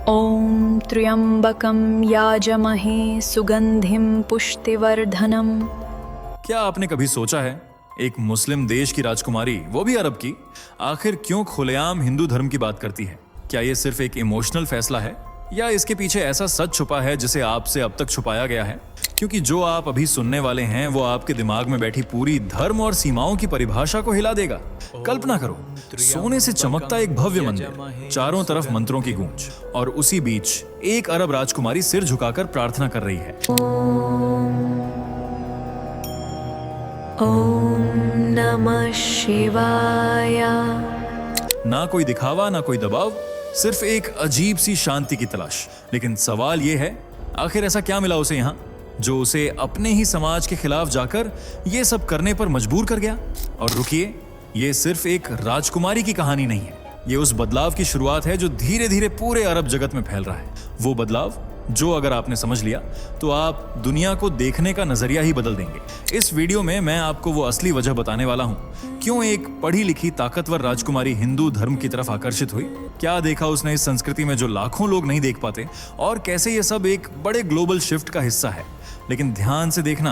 ॐ त्र्यम्बकं याजमहे सुगन्धिं पुष्टिवर्धनम्। क्या आपने कभी सोचा है, एक मुस्लिम देश की राजकुमारी, वो भी अरब की, आखिर क्यों खुलेआम हिंदू धर्म की बात करती है? क्या ये सिर्फ एक इमोशनल फैसला है या इसके पीछे ऐसा सच छुपा है जिसे आपसे अब तक छुपाया गया है? क्योंकि जो आप अभी सुनने वाले हैं वो आपके दिमाग में बैठी पूरी धर्म और सीमाओं की परिभाषा को हिला देगा। कल्पना करो, सोने से चमकता एक भव्य मंदिर, चारों तरफ मंत्रों की गूंज, और उसी बीच एक अरब राजकुमारी सिर झुकाकर प्रार्थना कर रही है। ॐ नमः शिवाय। ना कोई दिखावा, ना कोई दबाव, सिर्फ एक अजीब सी शांति की तलाश। लेकिन सवाल ये है, आखिर ऐसा क्या मिला उसे यहाँ जो उसे अपने ही समाज के खिलाफ जाकर ये सब करने पर मजबूर कर गया? और रुकिए, ये सिर्फ एक राजकुमारी की कहानी नहीं है, ये उस बदलाव की शुरुआत है जो धीरे धीरे पूरे अरब जगत में फैल रहा है। वो बदलाव जो अगर आपने समझ लिया तो आप दुनिया को देखने का नजरिया ही बदल देंगे। इस वीडियो में मैं आपको वो असली वजह बताने वाला हूँ, क्यों एक पढ़ी लिखी ताकतवर राजकुमारी हिंदू धर्म की तरफ आकर्षित हुई, क्या देखा उसने इस संस्कृति में जो लाखों लोग नहीं देख पाते, और कैसे ये सब एक बड़े ग्लोबल शिफ्ट का हिस्सा है। लेकिन ध्यान से देखना,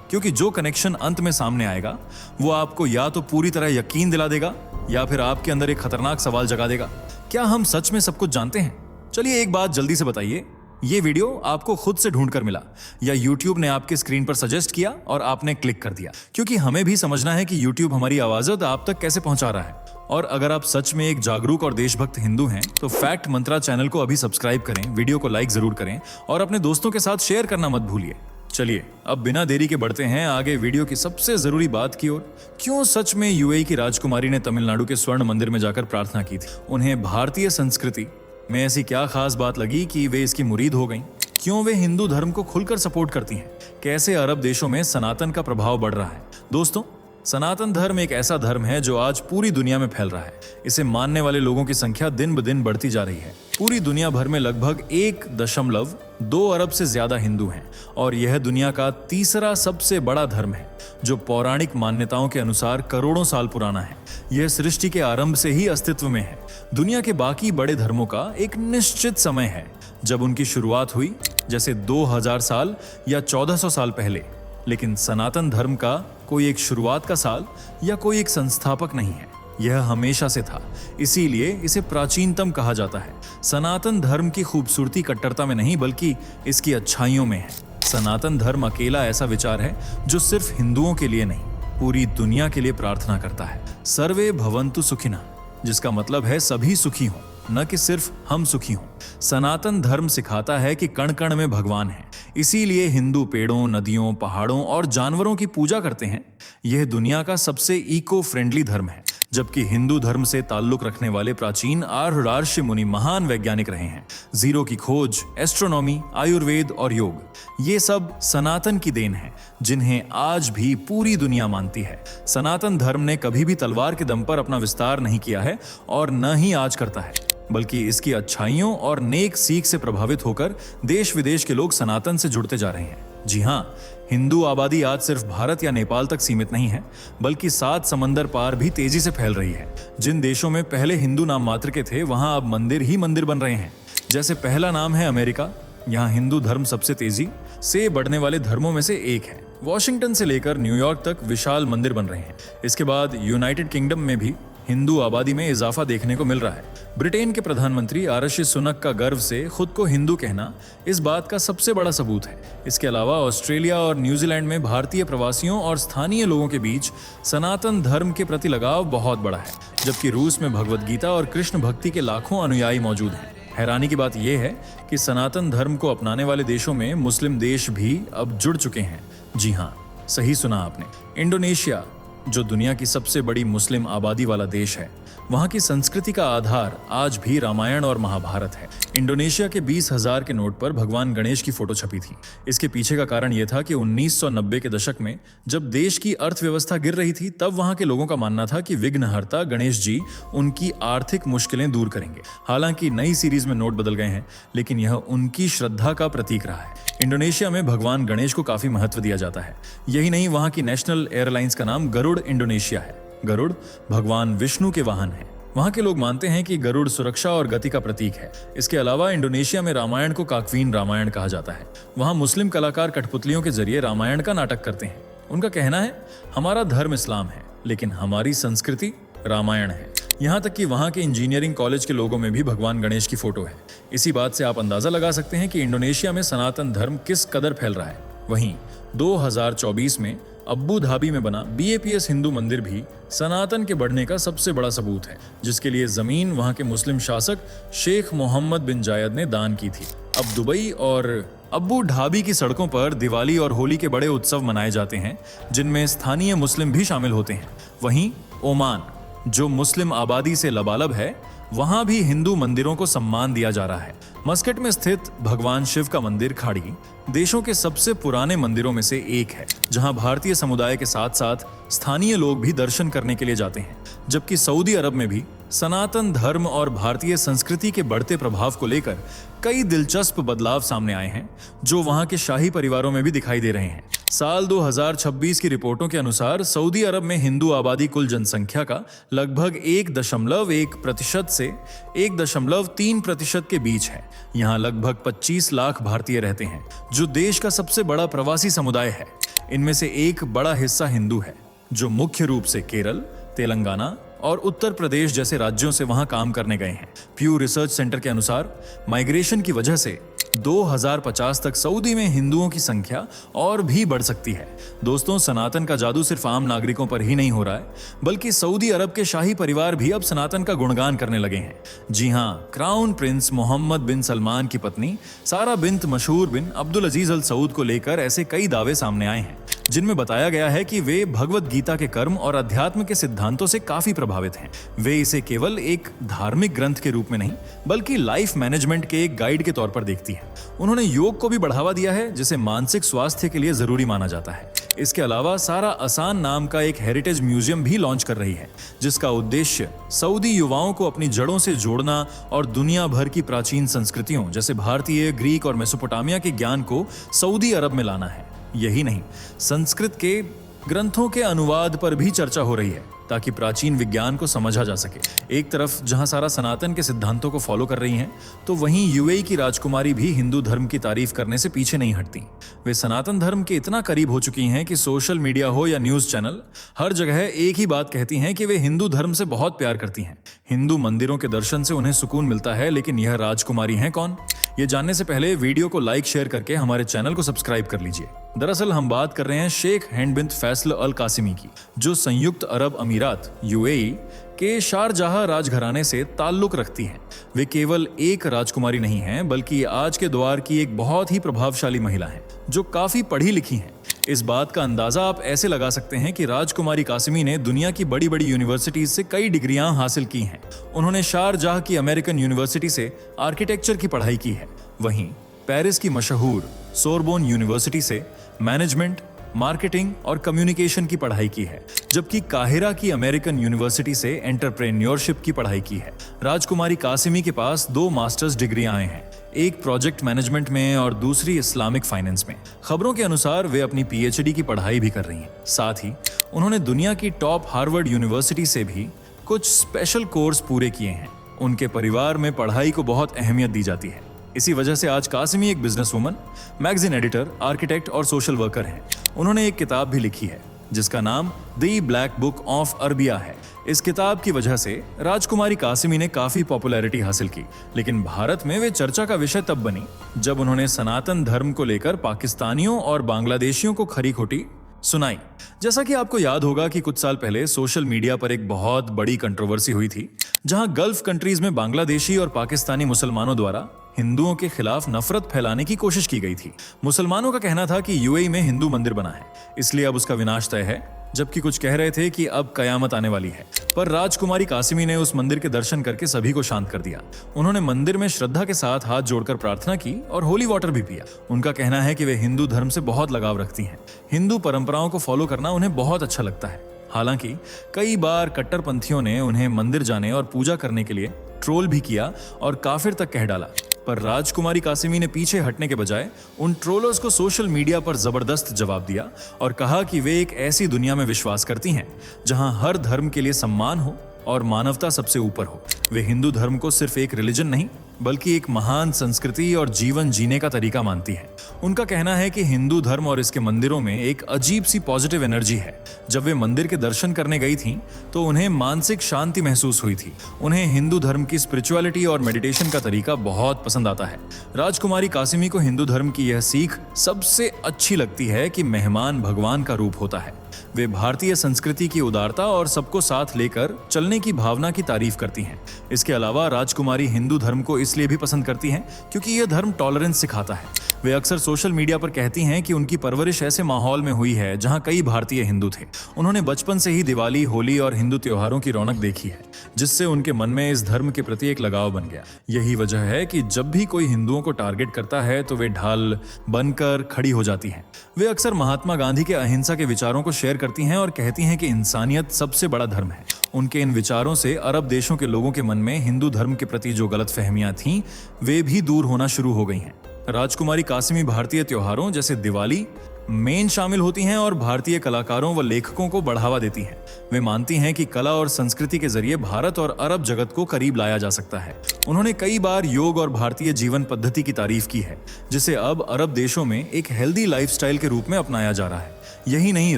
क्योंकि जो कनेक्शन अंत में सामने आएगा वो आपको या तो पूरी तरह यकीन दिला देगा या फिर आपके अंदर एक खतरनाक सवाल जगा देगा। क्या हम सच में सब कुछ जानते हैं? चलिए एक बात जल्दी से बताइए, ये वीडियो आपको खुद से ढूंढ कर मिला या YouTube ने आपके स्क्रीन पर सजेस्ट किया और आपने क्लिक कर दिया? क्योंकि हमें भी समझना है कि YouTube हमारी आवाज़ आप तक कैसे पहुंचा रहा है। और अगर आप सच में एक जागरूक और देशभक्त हिंदू हैं तो फैक्ट मंत्रा चैनल को अभी सब्सक्राइब करें, वीडियो को लाइक जरूर करें और अपने दोस्तों के साथ शेयर करना मत भूलिए। चलिए अब बिना देरी के बढ़ते हैं आगे वीडियो की सबसे जरूरी बात की ओर। क्यों सच में यूएई की राजकुमारी ने तमिलनाडु के स्वर्ण मंदिर में जाकर प्रार्थना की थी? उन्हें भारतीय संस्कृति में ऐसी क्या खास बात लगी कि वे इसकी मुरीद हो गईं? क्यों वे हिंदू धर्म को खुलकर सपोर्ट करती हैं? कैसे अरब देशों में सनातन का प्रभाव बढ़ रहा है? दोस्तों, सनातन धर्म एक ऐसा धर्म है जो आज पूरी दुनिया में फैल रहा है। इसे मानने वाले लोगों की संख्या दिन ब दिन बढ़ती जा रही है। पूरी दुनिया भर में लगभग 1.2 अरब से ज्यादा हिंदू हैं और यह दुनिया का तीसरा सबसे बड़ा धर्म है, जो पौराणिक मान्यताओं के अनुसार करोड़ों साल पुराना है। यह सृष्टि के आरंभ से ही अस्तित्व में है। दुनिया के बाकी बड़े धर्मों का एक निश्चित समय है जब उनकी शुरुआत हुई, जैसे 2000 साल या 1400 साल पहले। लेकिन सनातन धर्म का कोई एक शुरुआत का साल या कोई एक संस्थापक नहीं है, यह हमेशा से था। इसीलिए इसे प्राचीनतम कहा जाता है। सनातन धर्म की खूबसूरती कट्टरता में नहीं बल्कि इसकी अच्छाइयों में है। सनातन धर्म अकेला ऐसा विचार है जो सिर्फ हिंदुओं के लिए नहीं, पूरी दुनिया के लिए प्रार्थना करता है। सर्वे भवन्तु सुखिनः, जिसका मतलब है सभी सुखी हों, न कि सिर्फ हम सुखी हों। सनातन धर्म सिखाता है कि कण कण में भगवान है। इसीलिए हिंदू पेड़ों, नदियों, पहाड़ों और जानवरों की पूजा करते हैं। यह दुनिया का सबसे इको फ्रेंडली धर्म है। जबकि हिंदू धर्म से ताल्लुक रखने वाले प्राचीन आर्षि मुनि महान वैज्ञानिक रहे हैं। जीरो की खोज, एस्ट्रोनॉमी, आयुर्वेद और योग, ये सब सनातन की देन है, जिन्हें आज भी पूरी दुनिया मानती है। सनातन धर्म ने कभी भी तलवार के दम पर अपना विस्तार नहीं किया है और न ही आज करता है, बल्कि इसकी अच्छाइयों और नेक सीख से प्रभावित होकर देश विदेश के लोग सनातन से जुड़ते जा रहे हैं। जी हाँ, हिंदू आबादी आज सिर्फ भारत या नेपाल तक सीमित नहीं है, बल्कि 7 समंदर पार भी तेजी से फैल रही है। जिन देशों में पहले हिंदू नाम मात्र के थे, वहां अब मंदिर ही मंदिर बन रहे हैं। जैसे पहला नाम है अमेरिका, यहाँ हिंदू धर्म सबसे तेजी से बढ़ने वाले धर्मों में से एक है। वॉशिंगटन से लेकर न्यूयॉर्क तक विशाल मंदिर बन रहे हैं। इसके बाद यूनाइटेड किंगडम में भी हिंदू आबादी में इजाफा देखने को मिल रहा है। ब्रिटेन के प्रधानमंत्री ऋषि सुनक का गर्व से खुद को हिंदू कहना इस बात का सबसे बड़ा सबूत है। इसके अलावा ऑस्ट्रेलिया और न्यूजीलैंड में भारतीय प्रवासियों और स्थानीय लोगों के बीच सनातन धर्म के प्रति लगाव बहुत बड़ा है, जबकि रूस में भगवद गीता और कृष्ण भक्ति के लाखों अनुयायी मौजूद हैं। हैरानी की बात यह है कि सनातन धर्म को अपनाने वाले देशों में मुस्लिम देश भी अब जुड़ चुके हैं। जी हाँ, सही सुना आपने। इंडोनेशिया, जो दुनिया की सबसे बड़ी मुस्लिम आबादी वाला देश है, वहाँ की संस्कृति का आधार आज भी रामायण और महाभारत है। इंडोनेशिया के 20,000 के नोट पर भगवान गणेश की फोटो छपी थी। इसके पीछे का कारण यह था कि 1990 के दशक में जब देश की अर्थव्यवस्था गिर रही थी, तब वहाँ के लोगों का मानना था कि विघ्नहर्ता गणेश जी उनकी आर्थिक मुश्किलें दूर करेंगे। हालांकि नई सीरीज में नोट बदल गए हैं, लेकिन यह उनकी श्रद्धा का प्रतीक रहा है। इंडोनेशिया में भगवान गणेश को काफी महत्व दिया जाता है। यही नहीं, वहाँ की नेशनल एयरलाइंस का नाम गरुड़ इंडोनेशिया है। गरुड़ भगवान विष्णु के वाहन है। वहाँ के लोग मानते हैं कि गरुड़ सुरक्षा और गति का प्रतीक है। इसके अलावा इंडोनेशिया में रामायण को काकवीन रामायण कहा जाता है। वहाँ मुस्लिम कलाकार कठपुतलियों के जरिए रामायण का नाटक करते हैं। उनका कहना है, हमारा धर्म इस्लाम है, लेकिन हमारी संस्कृति रामायण है। यहाँ तक कि वहाँ के इंजीनियरिंग कॉलेज के लोगों में भी भगवान गणेश की फोटो है। इसी बात से आप अंदाजा लगा सकते हैं कि इंडोनेशिया में सनातन धर्म किस कदर फैल रहा है। वहीं 2024 में अब्बू धाबी में बना BAPS हिंदू मंदिर भी सनातन के बढ़ने का सबसे बड़ा सबूत है, जिसके लिए जमीन वहाँ के मुस्लिम शासक शेख मोहम्मद बिन जायद ने दान की थी। अब दुबई और अब्बू धाबी की सड़कों पर दिवाली और होली के बड़े उत्सव मनाए जाते हैं, जिनमें स्थानीय मुस्लिम भी शामिल होते हैं। वहीं ओमान, जो मुस्लिम आबादी से लबालब है, वहां भी हिंदू मंदिरों को सम्मान दिया जा रहा है। मस्कट में स्थित भगवान शिव का मंदिर खाड़ी देशों के सबसे पुराने मंदिरों में से एक है, जहां भारतीय समुदाय के साथ साथ स्थानीय लोग भी दर्शन करने के लिए जाते हैं। जबकि सऊदी अरब में भी सनातन धर्म और भारतीय संस्कृति के बढ़ते प्रभाव को लेकर कई दिलचस्प बदलाव सामने आए हैं, जो वहां के शाही परिवारों में भी दिखाई दे रहे हैं। साल 2026 की रिपोर्टों के अनुसार सऊदी अरब में हिंदू आबादी कुल जनसंख्या का लगभग 1.1% से 1.3% के बीच है। यहाँ लगभग 25 लाख भारतीय रहते हैं, जो देश का सबसे बड़ा प्रवासी समुदाय है। इनमें से एक बड़ा हिस्सा हिंदू है, जो मुख्य रूप से केरल, तेलंगाना और उत्तर प्रदेश जैसे राज्यों से वहां काम करने गए हैं। प्यू रिसर्च सेंटर के अनुसार माइग्रेशन की वजह से 2050 तक सऊदी में हिंदुओं की संख्या और भी बढ़ सकती है। दोस्तों, सनातन का जादू सिर्फ आम नागरिकों पर ही नहीं हो रहा है, बल्कि सऊदी अरब के शाही परिवार भी अब सनातन का गुणगान करने लगे हैं। जी हाँ, क्राउन प्रिंस मोहम्मद बिन सलमान की पत्नी सारा बिन्त मशहूर बिन अब्दुल अजीज अल सऊद को लेकर ऐसे कई दावे सामने आए हैं, जिनमें बताया गया है कि वे भगवत गीता के कर्म और अध्यात्म के सिद्धांतों से काफी प्रभावित हैं। वे इसे केवल एक धार्मिक ग्रंथ के रूप में नहीं, बल्कि लाइफ मैनेजमेंट के एक गाइड के तौर पर देखती है। उन्होंने योग को भी बढ़ावा दिया है, जिसे मानसिक स्वास्थ्य के लिए जरूरी माना जाता है। इसके अलावा सारा असान नाम का एक हेरिटेज म्यूजियम भी लॉन्च कर रही है, जिसका उद्देश्य सऊदी युवाओं को अपनी जड़ों से जोड़ना और दुनिया भर की प्राचीन संस्कृतियों जैसे भारतीय, ग्रीक और मेसोपोटामिया के ज्ञान को सऊदी अरब में लाना है। यही नहीं, संस्कृत के ग्रंथों के अनुवाद पर भी चर्चा हो रही है, ताकि प्राचीन विज्ञान को समझा जा सके। एक तरफ जहां सारा सनातन के सिद्धांतों को फॉलो कर रही हैं, तो वहीं UAE की राजकुमारी भी हिंदू धर्म की तारीफ करने से पीछे नहीं हटती। वे सनातन धर्म के इतना करीब हो चुकी हैं कि सोशल मीडिया हो या न्यूज चैनल, हर जगह एक ही बात कहती हैं कि वे हिंदू धर्म से बहुत प्यार करती हैं। हिंदू मंदिरों के दर्शन से उन्हें सुकून मिलता है, लेकिन यह राजकुमारी हैं कौन? ये जानने से पहले वीडियो को लाइक शेयर करके हमारे चैनल को सब्सक्राइब कर लीजिए। दरअसल हम बात कर रहे हैं शेख हिंद बिन्त फैसल अल कासिमी की, जो संयुक्त अरब अमीरात UAE के शारजाह राजघराने से ताल्लुक रखती हैं। वे केवल एक राजकुमारी नहीं हैं, बल्कि आज के दौर की एक बहुत ही प्रभावशाली महिला हैं, जो काफी पढ़ी लिखी हैं। इस बात का अंदाजा आप ऐसे लगा सकते हैं कि राजकुमारी कासिमी ने दुनिया की बड़ी बड़ी यूनिवर्सिटीज से कई डिग्रियां हासिल की हैं। उन्होंने शारजाह की अमेरिकन यूनिवर्सिटी से आर्किटेक्चर की पढ़ाई की है। वहीं पेरिस की मशहूर सोरबोन यूनिवर्सिटी से मैनेजमेंट, मार्केटिंग और कम्युनिकेशन की पढ़ाई की है, जबकि काहिरा की अमेरिकन यूनिवर्सिटी से एंटरप्रेन्योरशिप की पढ़ाई की है। राजकुमारी कासिमी के पास 2 मास्टर्स डिग्रियां हैं, एक प्रोजेक्ट मैनेजमेंट में और दूसरी इस्लामिक फाइनेंस में। खबरों के अनुसार वे अपनी PhD की पढ़ाई भी कर रही हैं। साथ ही उन्होंने दुनिया की टॉप हार्वर्ड यूनिवर्सिटी से भी कुछ स्पेशल कोर्स पूरे किए हैं। उनके परिवार में पढ़ाई को बहुत अहमियत दी जाती है। इसी वजह से आज कासिमी एक business woman, magazine editor, architect और सोशल वर्कर हैं। उन्होंने एक किताब भी लिखी है, जिसका नाम the black book of Arabia है। इस किताब की वजह से राजकुमारी कासिमी ने काफी पॉपुलैरिटी हासिल की, लेकिन भारत में वे चर्चा का विषय तब बनी जब उन्होंने सनातन धर्म को लेकर पाकिस्तानियों और बांग्लादेशियों को खरी खोटी सुनाई। जैसा कि आपको याद होगा कि कुछ साल पहले सोशल मीडिया पर एक बहुत बड़ी कंट्रोवर्सी हुई थी, जहां गल्फ कंट्रीज में बांग्लादेशी और पाकिस्तानी मुसलमानों द्वारा हिंदुओं के खिलाफ नफरत फैलाने की कोशिश की गई थी। मुसलमानों का कहना था कि UAE में हिंदू मंदिर बना है, इसलिए अब उसका विनाश तय है, जबकि कुछ कह रहे थे कि अब कयामत आने वाली है। पर राजकुमारी कासिमी ने उस मंदिर के दर्शन करके सभी को शांत कर दिया। उन्होंने मंदिर में श्रद्धा के साथ हाथ जोड़कर प्रार्थना की और होली वाटर भी पिया। उनका कहना है कि वे हिंदू धर्म से बहुत लगाव रखती हैं। हिंदू परंपराओं को फॉलो करना उन्हें बहुत अच्छा लगता है। हालांकि कई बार कट्टरपंथियों ने उन्हें मंदिर जाने और पूजा करने के लिए ट्रोल भी किया और काफिर तक कह डाला। पर राजकुमारी कासिमी ने पीछे हटने के बजाय उन ट्रोलर्स को सोशल मीडिया पर जबरदस्त जवाब दिया और कहा कि वे एक ऐसी दुनिया में विश्वास करती हैं जहां हर धर्म के लिए सम्मान हो और मानवता सबसे ऊपर हो। वे हिंदू धर्म को सिर्फ एक रिलीजन नहीं बल्कि एक महान संस्कृति और जीवन जीने का तरीका मानती है। उनका कहना है कि हिंदू धर्म और इसके मंदिरों में एक अजीब सी पॉजिटिव एनर्जी है। जब वे मंदिर के दर्शन करने गई थीं, तो उन्हें मानसिक शांति महसूस हुई थी। उन्हें हिंदू धर्म की स्पिरिचुअलिटी और मेडिटेशन का तरीका बहुत पसंद आता है। राजकुमारी कासिमी को हिंदू धर्म की यह सीख सबसे अच्छी लगती है कि मेहमान भगवान का रूप होता है। वे भारतीय संस्कृति की उदारता और सबको साथ लेकर चलने की भावना की तारीफ करती हैं। इसके अलावा राजकुमारी हिंदू धर्म को इसलिए भी पसंद करती हैं क्योंकि यह धर्म टॉलरेंस सिखाता है। वे अक्सर सोशल मीडिया पर कहती हैं कि उनकी परवरिश ऐसे माहौल में हुई है जहां कई भारतीय हिंदू थे। उन्होंने बचपन से ही दिवाली, होली और हिंदू त्योहारों की रौनक देखी है, जिससे उनके मन में इस धर्म के प्रति एक लगाव बन गया। यही वजह है कि जब भी कोई हिंदुओं को टारगेट करता है तो वे ढाल बनकर खड़ी हो जाती हैं। वे अक्सर महात्मा गांधी के अहिंसा के विचारों को शेयर करती हैं और कहती हैं कि इंसानियत सबसे बड़ा धर्म है। उनके इन विचारों से अरब देशों के लोगों के मन में हिंदू धर्म के प्रति जो गलतफहमियां थीं, वे भी दूर होना शुरू हो गई हैं। राजकुमारी कासिमी भारतीय त्योहारों जैसे दिवाली में शामिल होती हैं और भारतीय कलाकारों व लेखकों को बढ़ावा देती हैं। वे मानती हैं कि कला और संस्कृति के जरिए भारत और अरब जगत को करीब लाया जा सकता है। उन्होंने कई बार योग और भारतीय जीवन पद्धति की तारीफ की है, जिसे अब अरब देशों में एक हेल्दी लाइफस्टाइल के रूप में अपनाया जा रहा है। यही नहीं,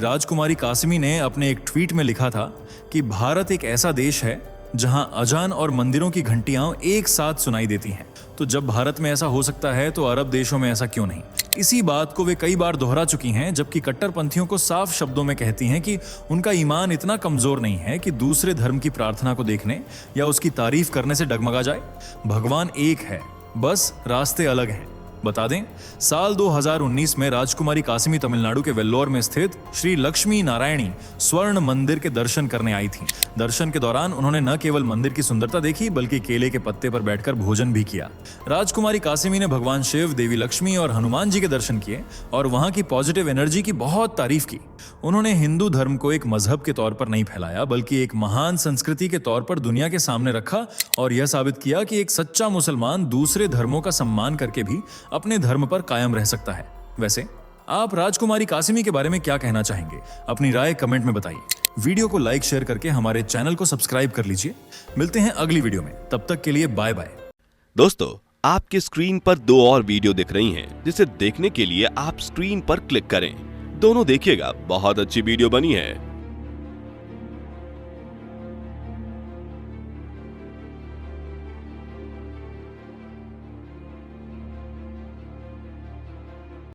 राजकुमारी कासिमी ने अपने एक ट्वीट में लिखा था कि भारत एक ऐसा देश है जहां अजान और मंदिरों की घंटियां एक साथ सुनाई देती हैं। तो जब भारत में ऐसा हो सकता है तो अरब देशों में ऐसा क्यों नहीं? इसी बात को वे कई बार दोहरा चुकी हैं, जबकि कट्टरपंथियों को साफ शब्दों में कहती हैं कि उनका ईमान इतना कमजोर नहीं है कि दूसरे धर्म की प्रार्थना को देखने या उसकी तारीफ करने से डगमगा जाए। भगवान एक है, बस रास्ते अलग हैं। बता दें, साल 2019 में राजकुमारी कासिमी तमिलनाडु के वेल्लोर में स्थित श्री लक्ष्मी नारायणी स्वर्ण मंदिर के दर्शन करने आई थीं। दर्शन के दौरान उन्होंने न केवल मंदिर की सुंदरता देखी बल्कि केले के पत्ते पर बैठकर भोजन भी किया। राजकुमारी कासिमी ने भगवान शिव, देवी लक्ष्मी और हनुमान जी के दर्शन किए और वहां की पॉजिटिव एनर्जी की बहुत तारीफ की। उन्होंने हिंदू धर्म को एक मजहब के तौर पर नहीं फैलाया बल्कि एक महान संस्कृति के तौर पर दुनिया के सामने रखा और यह साबित किया कि एक सच्चा मुसलमान दूसरे धर्मों का सम्मान करके भी अपने धर्म पर कायम रह सकता है। वैसे आप राजकुमारी कासिमी के बारे में क्या कहना चाहेंगे? अपनी राय कमेंट में बताइए। वीडियो को लाइक शेयर करके हमारे चैनल को सब्सक्राइब कर लीजिए। मिलते हैं अगली वीडियो में, तब तक के लिए बाय बाय। दोस्तों, आपकी स्क्रीन पर 2 और वीडियो दिख रही हैं, जिसे देखने के लिए आप स्क्रीन पर क्लिक करें। दोनों देखिएगा, बहुत अच्छी वीडियो बनी है।